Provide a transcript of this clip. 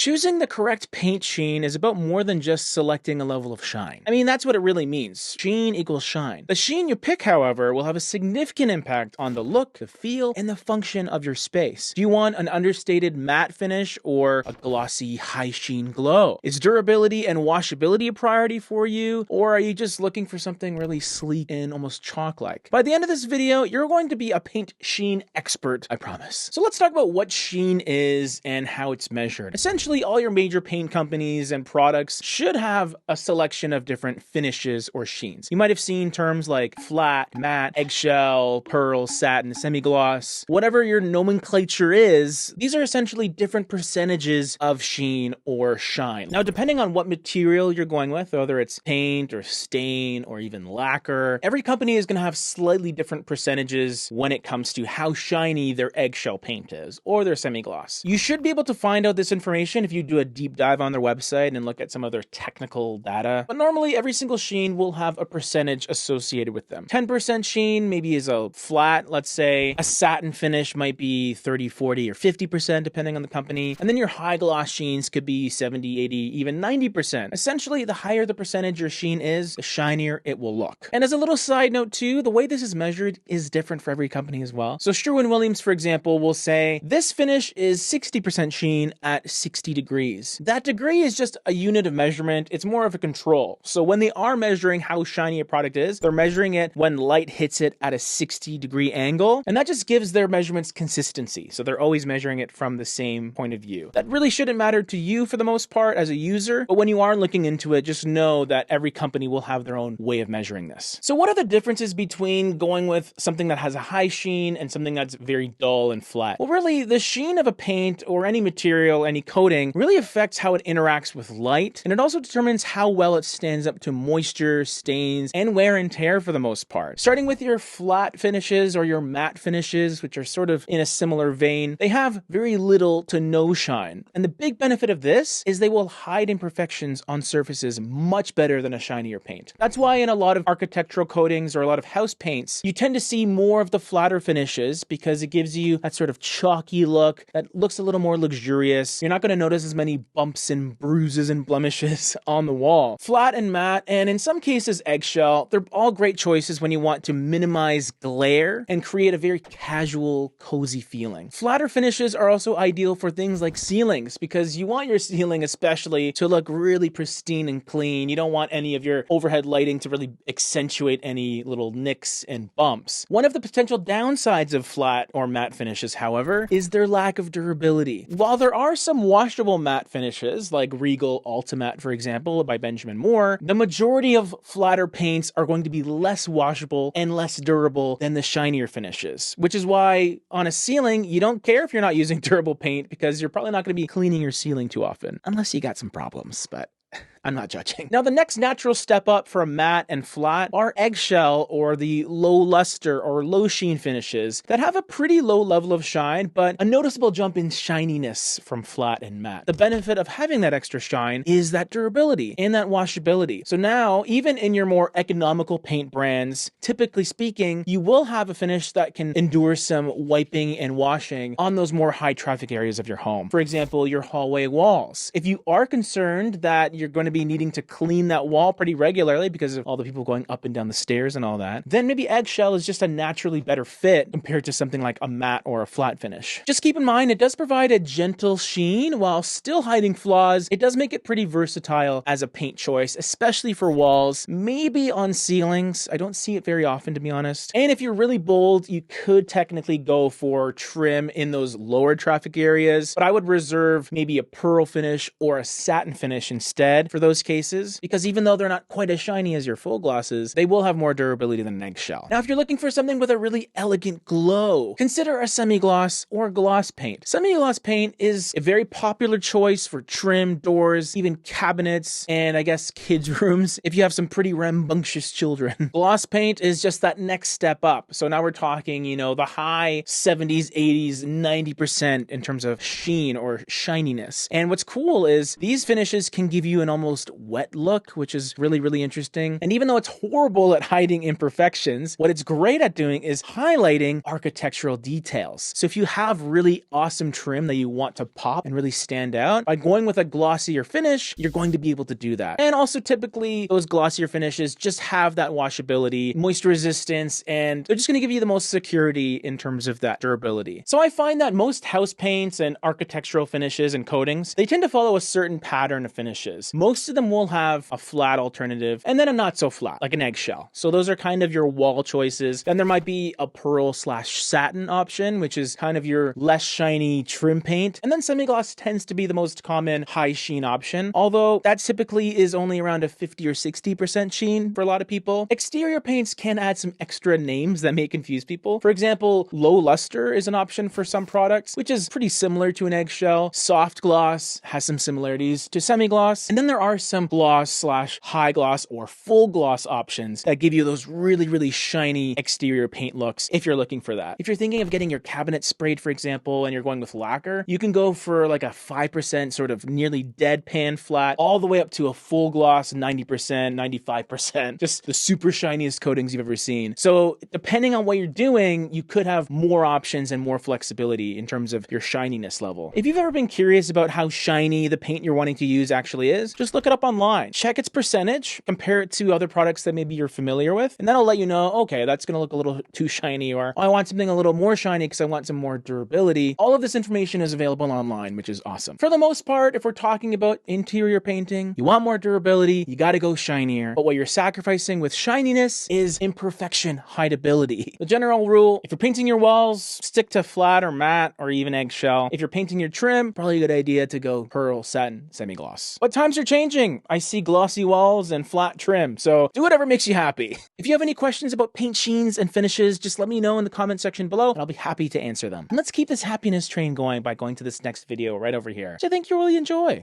Choosing the correct paint sheen is about more than just selecting a level of shine. I mean, that's what it really means. Sheen equals shine. The sheen you pick, however, will have a significant impact on the look, the feel, and the function of your space. Do you want an understated matte finish or a glossy, high sheen glow? Is durability and washability a priority for you, or are you just looking for something really sleek and almost chalk-like? By the end of this video, you're going to be a paint sheen expert, I promise. So let's talk about what sheen is and how it's measured. Essentially, all your major paint companies and products should have a selection of different finishes or sheens. You might have seen terms like flat, matte, eggshell, pearl, satin, semi-gloss. Whatever your nomenclature is, these are essentially different percentages of sheen or shine. Now, depending on what material you're going with, whether it's paint or stain or even lacquer, every company is going to have slightly different percentages when it comes to how shiny their eggshell paint is or their semi-gloss. You should be able to find out this information if you do a deep dive on their website and look at some of their technical data. But normally every single sheen will have a percentage associated with them. 10% sheen maybe is a flat, let's say. A satin finish might be 30, 40, or 50% depending on the company. And then your high gloss sheens could be 70, 80, even 90%. Essentially, the higher the percentage your sheen is, the shinier it will look. And as a little side note too, the way this is measured is different for every company as well. So Sherwin-Williams, for example, will say this finish is 60% sheen at 60 degrees. That degree is just a unit of measurement. It's more of a control. So when they are measuring how shiny a product is, they're measuring it when light hits it at a 60-degree angle. And that just gives their measurements consistency. So they're always measuring it from the same point of view. That really shouldn't matter to you for the most part as a user, but when you are looking into it, just know that every company will have their own way of measuring this. So what are the differences between going with something that has a high sheen and something that's very dull and flat? Well, really, the sheen of a paint or any material, any coating, really affects how it interacts with light, and it also determines how well it stands up to moisture, stains, and wear and tear for the most part. Starting with your flat finishes or your matte finishes, which are sort of in a similar vein, they have very little to no shine. And the big benefit of this is they will hide imperfections on surfaces much better than a shinier paint. That's why in a lot of architectural coatings or a lot of house paints, you tend to see more of the flatter finishes because it gives you that sort of chalky look that looks a little more luxurious. You're not going to notice as many bumps and bruises and blemishes on the wall. Flat and matte, and in some cases eggshell, they're all great choices when you want to minimize glare and create a very casual, cozy feeling. Flatter finishes are also ideal for things like ceilings because you want your ceiling especially to look really pristine and clean. You don't want any of your overhead lighting to really accentuate any little nicks and bumps. One of the potential downsides of flat or matte finishes, however, is their lack of durability. While there are some washable matte finishes, like Regal Ultimatte, for example, by Benjamin Moore, the majority of flatter paints are going to be less washable and less durable than the shinier finishes, which is why on a ceiling, you don't care if you're not using durable paint because you're probably not going to be cleaning your ceiling too often, unless you got some problems, but I'm not judging. Now, the next natural step up from matte and flat are eggshell or the low luster or low sheen finishes that have a pretty low level of shine, but a noticeable jump in shininess from flat and matte. The benefit of having that extra shine is that durability and that washability. So now, even in your more economical paint brands, typically speaking, you will have a finish that can endure some wiping and washing on those more high traffic areas of your home. For example, your hallway walls. If you are concerned that you're going to be needing to clean that wall pretty regularly because of all the people going up and down the stairs and all that, then maybe eggshell is just a naturally better fit compared to something like a matte or a flat finish. Just keep in mind, it does provide a gentle sheen while still hiding flaws. It does make it pretty versatile as a paint choice, especially for walls, maybe on ceilings. I don't see it very often, to be honest. And if you're really bold, you could technically go for trim in those lower traffic areas, but I would reserve maybe a pearl finish or a satin finish instead for those cases, because even though they're not quite as shiny as your full glosses, they will have more durability than an eggshell. Now, if you're looking for something with a really elegant glow, consider a semi-gloss or gloss paint. Semi-gloss paint is a very popular choice for trim, doors, even cabinets, and I guess kids' rooms if you have some pretty rambunctious children. Gloss paint is just that next step up. So now we're talking, the high 70s, 80s, 90% in terms of sheen or shininess. And what's cool is these finishes can give you an almost almost wet look, which is really, really interesting. And even though it's horrible at hiding imperfections, what it's great at doing is highlighting architectural details. So if you have really awesome trim that you want to pop and really stand out, by going with a glossier finish, you're going to be able to do that. And also typically those glossier finishes just have that washability, moisture resistance, and they're just going to give you the most security in terms of that durability. So I find that most house paints and architectural finishes and coatings, they tend to follow a certain pattern of finishes. Most of them will have a flat alternative and then a not so flat, like an eggshell. So those are kind of your wall choices. Then there might be a pearl/satin option, which is kind of your less shiny trim paint. And then semi-gloss tends to be the most common high sheen option, although that typically is only around a 50 or 60% sheen for a lot of people. Exterior paints can add some extra names that may confuse people. For example, low luster is an option for some products, which is pretty similar to an eggshell. Soft gloss has some similarities to semi-gloss. And then there are some gloss/high gloss or full gloss options that give you those really, really shiny exterior paint looks if you're looking for that. If you're thinking of getting your cabinet sprayed, for example, and you're going with lacquer, you can go for like a 5% sort of nearly deadpan flat, all the way up to a full gloss 90%, 95%, just the super shiniest coatings you've ever seen. So depending on what you're doing, you could have more options and more flexibility in terms of your shininess level. If you've ever been curious about how shiny the paint you're wanting to use actually is, just look it up online. Check its percentage, compare it to other products that maybe you're familiar with, and that'll let you know, okay, that's going to look a little too shiny, or I want something a little more shiny because I want some more durability. All of this information is available online, which is awesome. For the most part, if we're talking about interior painting, you want more durability, you got to go shinier. But what you're sacrificing with shininess is imperfection hideability. The general rule, if you're painting your walls, stick to flat or matte or even eggshell. If you're painting your trim, probably a good idea to go pearl, satin, semi-gloss. But times are changing. I see glossy walls and flat trim, so do whatever makes you happy. If you have any questions about paint sheens and finishes, just let me know in the comment section below and I'll be happy to answer them. And let's keep this happiness train going by going to this next video right over here, which I think you'll really enjoy.